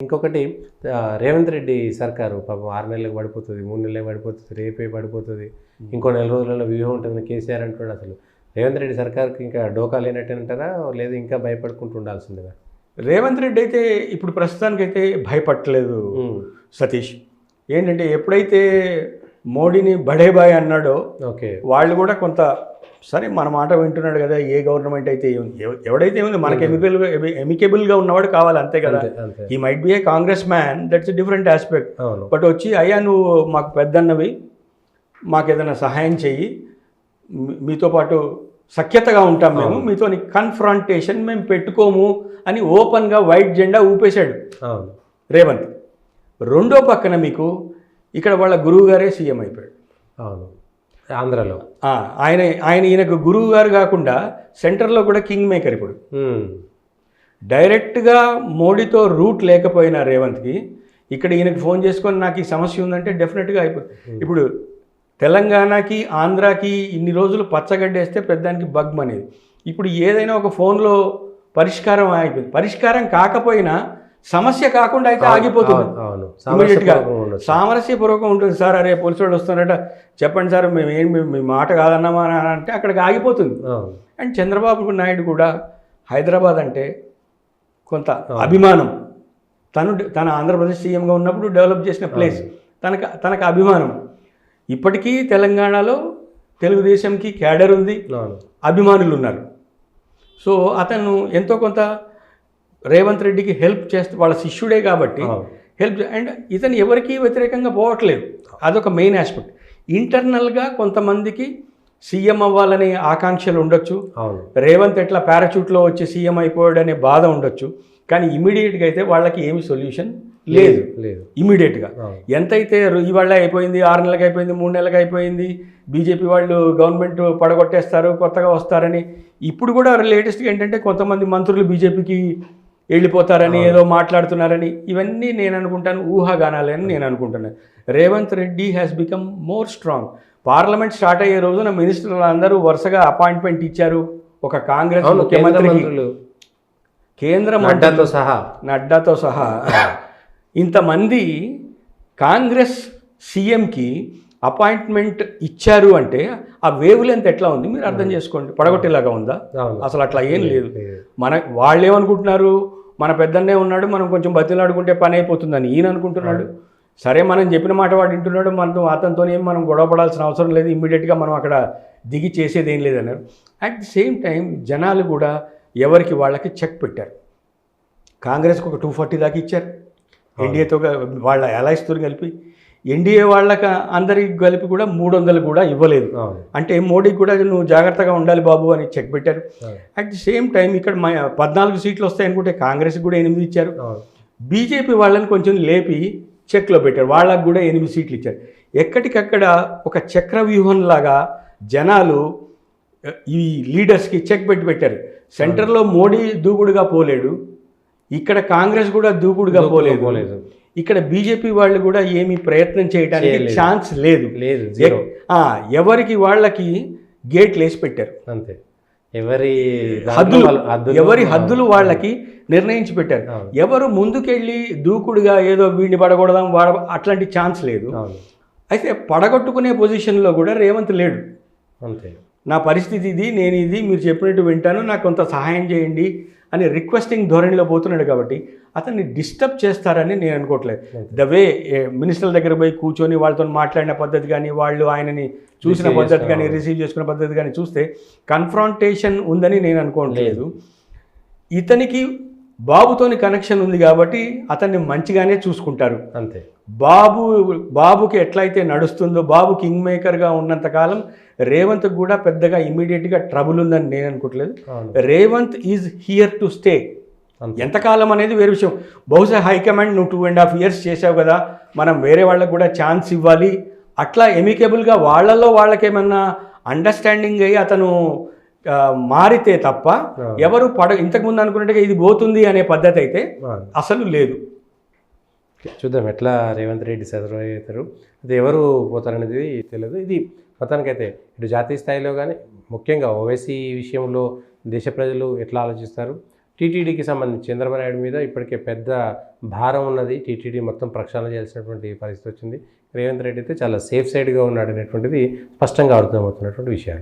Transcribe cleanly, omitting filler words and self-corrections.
ఇంకొకటి రేవంత్ రెడ్డి సర్కారు పాపం 6 నెలలకు పడిపోతుంది, 3 నెలలకు పడిపోతుంది, రేపే పడిపోతుంది, ఇంకో నెల రోజులలో వ్యూహం ఉంటుంది కేసీఆర్ అంటున్నాడు. అసలు రేవంత్ రెడ్డి సర్కార్కి ఇంకా డోకా లేనట్టు అంటారా, లేదా ఇంకా భయపడుకుంటూ ఉండాల్సిందిగా? రేవంత్ రెడ్డి అయితే ఇప్పుడు ప్రస్తుతానికైతే భయపడలేదు సతీష్. ఏంటంటే ఎప్పుడైతే మోడీని బడే బాయ్ అన్నాడో ఓకే, వాళ్ళు కూడా కొంత సరే మన మాట వింటున్నాడు కదా, ఏ గవర్నమెంట్ అయితే ఏముంది, ఎవడైతే ఏముంది మనకి ఎమికేబుల్గా ఉన్నవాడు కావాలి, అంతే కదా. He might be A Congress man, that's different aspect. But వచ్చి అయ్యా నువ్వు మాకు పెద్దన్నవి, మాకు ఏదైనా సహాయం చెయ్యి, మీతో పాటు సఖ్యతగా ఉంటాం, మేము మీతో కన్ఫ్రంటేషన్ మేము పెట్టుకోము అని ఓపెన్గా వైట్ జెండా ఊపేశాడు రేవంత్. రెండో పక్కన మీకు ఇక్కడ వాళ్ళ గురువు గారే సీఎం అయిపోయాడు. అవును, ఆంధ్రలో ఈయనకు గురువు గారు కాకుండా సెంటర్లో కూడా కింగ్ మేకర్. ఇప్పుడు డైరెక్ట్గా మోడీతో రూట్ లేకపోయినా రేవంత్కి ఇక్కడ ఈయనకు ఫోన్ చేసుకొని నాకు ఈ సమస్య ఉందంటే డెఫినెట్గా అయిపోతుంది. ఇప్పుడు తెలంగాణకి ఆంధ్రాకి ఇన్ని రోజులు పచ్చగడ్డేస్తే పెద్దానికి బగ్ అనేది, ఇప్పుడు ఏదైనా ఒక ఫోన్లో పరిష్కారం అయిపోయింది. పరిష్కారం కాకపోయినా సమస్య కాకుండా అయితే ఆగిపోతుంది. ఇమీడియట్గా సామరస్యపూర్వకం ఉంటుంది. సార్ అరే పోలీసు వాళ్ళు వస్తున్నారట, చెప్పండి సార్ మేము మీ మాట కాదన్నామా అని అంటే అక్కడికి ఆగిపోతుంది. అండ్ చంద్రబాబు నాయుడు కూడా హైదరాబాద్ అంటే కొంత అభిమానం. తన ఆంధ్రప్రదేశ్ సీఎంగా ఉన్నప్పుడు డెవలప్ చేసిన ప్లేస్, తనకు అభిమానం. ఇప్పటికీ తెలంగాణలో తెలుగుదేశంకి క్యాడర్ ఉంది, అభిమానులు ఉన్నారు. సో అతను ఎంతో కొంత రేవంత్ రెడ్డికి హెల్ప్ చేస్తే, వాళ్ళ శిష్యుడే కాబట్టి హెల్ప్. అండ్ ఇతను ఎవరికి వ్యతిరేకంగా పోవట్లేదు, అదొక మెయిన్ ఆస్పెక్ట్. ఇంటర్నల్గా కొంతమందికి సీఎం అవ్వాలనే ఆకాంక్షలు ఉండొచ్చు, రేవంత్ ఎట్లా పారాచూట్లో వచ్చి సీఎం అయిపోయాడనే బాధ ఉండొచ్చు. కానీ ఇమీడియట్గా అయితే వాళ్ళకి ఏమి సొల్యూషన్ లేదు. ఇమీడియట్గా ఎంతైతే ఇవాళ అయిపోయింది, 6 నెలలకు అయిపోయింది, 3 నెలలకు అయిపోయింది, బీజేపీ వాళ్ళు గవర్నమెంట్ పడగొట్టేస్తారు, కొత్తగా వస్తారని. ఇప్పుడు కూడా లేటెస్ట్గా ఏంటంటే కొంతమంది మంత్రులు బీజేపీకి వెళ్ళిపోతారని ఏదో మాట్లాడుతున్నారని, ఇవన్నీ నేను అనుకుంటాను ఊహాగానాలని నేను అనుకుంటున్నాను. Revanth Reddy has become more strong. Parliament start అయ్యే రోజున మినిస్టర్లు అందరూ వరుసగా అపాయింట్మెంట్ ఇచ్చారు. ఒక కాంగ్రెస్ ముఖ్యమంత్రికి, కేంద్ర నడ్డాతో సహా ఇంతమంది కాంగ్రెస్ సీఎంకి అపాయింట్మెంట్ ఇచ్చారు అంటే ఆ వేవ్ లెంత్ ఎట్లా ఉంది మీరు అర్థం చేసుకోండి. పడగొట్టేలాగా ఉందా? అసలు అట్లా ఏం లేదు. వాళ్ళు ఏమనుకుంటున్నారు, మన పెద్దన్నే ఉన్నాడు, మనం కొంచెం బతిలాడుకుంటే పని అయిపోతుందని ఈయన అనుకుంటున్నాడు. సరే మనం చెప్పిన మాట వాడు వింటున్నాడు, అతనితో ఏం మనం గొడవపడాల్సిన అవసరం లేదు, ఇమ్మీడియట్గా మనం అక్కడ దిగి చేసేది ఏం లేదన్నారు. అట్ ది సేమ్ టైం జనాలు కూడా ఎవరికి వాళ్ళకి చెక్ పెట్టారు. కాంగ్రెస్కి ఒక 240 దాకా ఇచ్చారు, ఎన్డీఏతో వాళ్ళ అలయన్స్తో కలిపి. ఎన్డీఏ వాళ్ళకి అందరికి కలిపి కూడా 300 కూడా ఇవ్వలేదు. అంటే మోడీకి కూడా నువ్వు జాగ్రత్తగా ఉండాలి బాబు అని చెక్ పెట్టారు. అట్ ది సేమ్ టైం ఇక్కడ 14 సీట్లు వస్తాయనుకుంటే కాంగ్రెస్కి కూడా 8 ఇచ్చారు. బీజేపీ వాళ్ళని కొంచెం లేపి చెక్లో పెట్టారు, వాళ్ళకు కూడా 8 సీట్లు ఇచ్చారు. ఎక్కడికక్కడ ఒక చక్రవ్యూహంలాగా జనాలు ఈ లీడర్స్కి చెక్ పెట్టారు. సెంటర్లో మోడీ దూకుడుగా పోలేడు, ఇక్కడ కాంగ్రెస్ కూడా దూకుడుగా పోలేదు, ఇక్కడ బీజేపీ వాళ్ళు కూడా ఏమీ ప్రయత్నం చేయడానికి ఛాన్స్ లేదు. ఎవరికి వాళ్ళకి గేట్లు వేసి పెట్టారు, అంతే. ఎవరి హద్దులు వాళ్ళకి నిర్ణయించి పెట్టారు. ఎవరు ముందుకెళ్ళి దూకుడుగా ఏదో వీడిని పడగొడదాం అట్లాంటి ఛాన్స్ లేదు. అయితే పడగొట్టుకునే పొజిషన్లో కూడా రేవంత్ లేడు. అంతే, నా పరిస్థితి ఇది, నేను ఇది, మీరు చెప్పినట్టు వింటాను, నాకు కొంత సహాయం చేయండి అని రిక్వెస్టింగ్ ధోరణిలో పోతున్నాడు. కాబట్టి అతన్ని డిస్టర్బ్ చేస్తారని నేను అనుకోవట్లేదు. ద వే మినిస్టర్ల దగ్గర పోయి కూర్చొని వాళ్ళతో మాట్లాడిన పద్ధతి కానీ, వాళ్ళు ఆయనని చూసిన పద్ధతి కానీ, రిసీవ్ చేసుకున్న పద్ధతి కానీ చూస్తే కన్ఫ్రాంటేషన్ ఉందని నేను అనుకోవట్లేదు. ఇతనికి బాబుతోని కనెక్షన్ ఉంది కాబట్టి అతన్ని మంచిగానే చూసుకుంటారు, అంతే. బాబుకి ఎట్లయితే నడుస్తుందో, బాబు కింగ్ మేకర్గా ఉన్నంతకాలం రేవంత్ కూడా పెద్దగా ఇమీడియట్గా ట్రబుల్ ఉందని నేను అనుకోవట్లేదు. Revanth is here to stay. ఎంతకాలం అనేది వేరే విషయం. బహుశా హైకమాండ్ నువ్వు 2.5 years చేసావు కదా, మనం వేరే వాళ్ళకు కూడా ఛాన్స్ ఇవ్వాలి, అట్లా ఎమికేబుల్గా వాళ్ళకేమన్నా అండర్స్టాండింగ్ అయ్యి అతను మారితే తప్ప ఎవరు ఇంతకుముందు అనుకున్నట్టుగా ఇది పోతుంది అనే పద్ధతి అయితే అసలు లేదు. చూద్దాం ఎట్లా రేవంత్ రెడ్డి సర్వే అవుతారు, అది ఎవరు పోతారనేది తెలియదు. ఇది మొత్తానికైతే ఇటు జాతీయ స్థాయిలో కానీ ముఖ్యంగా ఓవైసీ విషయంలో దేశ ప్రజలు ఎట్లా ఆలోచిస్తారు, టీటీడీకి సంబంధించి చంద్రబాబు నాయుడు మీద ఇప్పటికే పెద్ద భారం ఉన్నది. టీటీడీ మొత్తం ప్రక్షాళన చేయాల్సినటువంటి పరిస్థితి వచ్చింది. రేవంత్ రెడ్డి అయితే చాలా సేఫ్ సైడ్గా ఉన్నాడు అనేటువంటిది స్పష్టంగా అర్థమవుతున్నటువంటి విషయాలు.